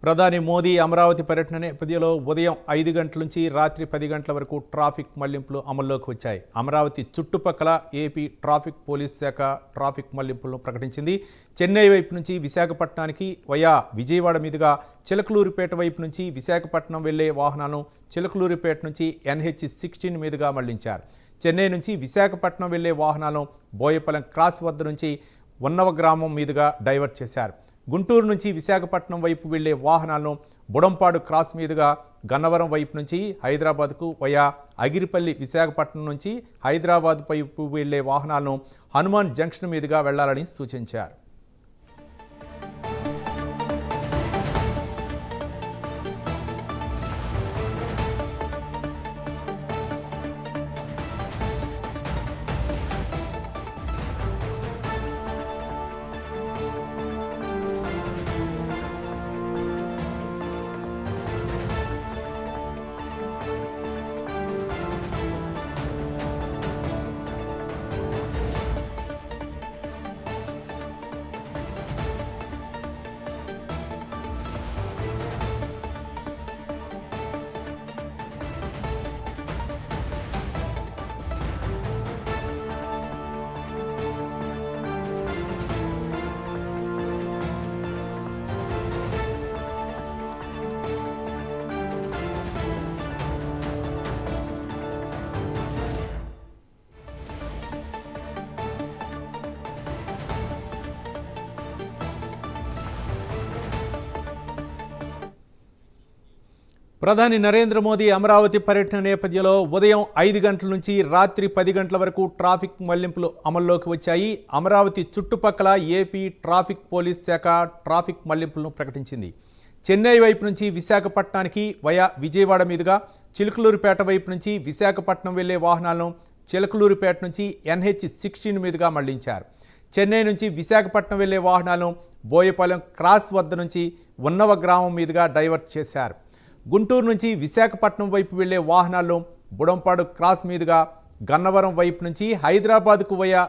ప్రధాని మోదీ అమరావతి పర్యటన నేపథ్యంలో ఉదయం 5 గంటల నుంచి రాత్రి 10 గంటల వరకు ట్రాఫిక్ మళ్లింపులు అమల్లోకి వచ్చాయి. అమరావతి చుట్టుపక్కల ఏపీ ట్రాఫిక్ పోలీస్ శాఖ ట్రాఫిక్ మళ్లింపులను ప్రకటించింది. చెన్నై వైపు నుంచి విశాఖపట్నానికి వయా విజయవాడ మీదుగా చిలకలూరిపేట వైపు నుంచి విశాఖపట్నం వెళ్లే వాహనాలను చిలకలూరిపేట నుంచి NH16 మీదుగా మళ్లించారు. చెన్నై నుంచి విశాఖపట్నం వెళ్లే వాహనాలను బోయపాలెం క్రాస్ వద్ద నుంచి ఉన్నవ గ్రామం మీదుగా డైవర్ట్ చేశారు. గుంటూరు నుంచి విశాఖపట్నం వైపు వెళ్లే వాహనాలను బుడంపాడు క్రాస్ మీదుగా గన్నవరం వైపు నుంచి హైదరాబాద్కు వయా అగిరిపల్లి విశాఖపట్నం నుంచి హైదరాబాద్ వైపు వెళ్లే వాహనాలను హనుమాన్ జంక్షన్ మీదుగా వెళ్లాలని సూచించారు. ప్రధాని నరేంద్ర మోదీ అమరావతి పర్యటన నేపథ్యంలో ఉదయం 5 గంటల నుంచి రాత్రి 10 గంటల వరకు ట్రాఫిక్ మళ్లింపులు అమల్లోకి వచ్చాయి. అమరావతి చుట్టుపక్కల ఏపీ ట్రాఫిక్ పోలీస్ శాఖ ట్రాఫిక్ మళ్లింపులను ప్రకటించింది. చెన్నై వైపు నుంచి విశాఖపట్నానికి వయా విజయవాడ మీదుగా చిలకలూరిపేట వైపు నుంచి విశాఖపట్నం వెళ్లే వాహనాలను చిలకలూరిపేట నుంచి NH16 మీదుగా మళ్లించారు. చెన్నై నుంచి విశాఖపట్నం వెళ్లే వాహనాలను బోయపాలెం క్రాస్ వద్ద నుంచి ఉన్నవ గ్రామం మీదుగా డైవర్ట్ చేశారు. గుంటూరు నుంచి విశాఖపట్నం వైపు వెళ్లే వాహనాలను బుడంపాడు క్రాస్ మీదుగా గన్నవరం వైపు నుంచి హైదరాబాద్కు వయా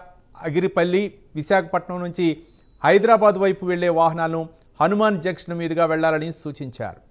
అగిరిపల్లి విశాఖపట్నం నుంచి హైదరాబాద్ వైపు వెళ్లే వాహనాలను హనుమాన్ జంక్షన్ మీదుగా వెళ్లాలని సూచించారు.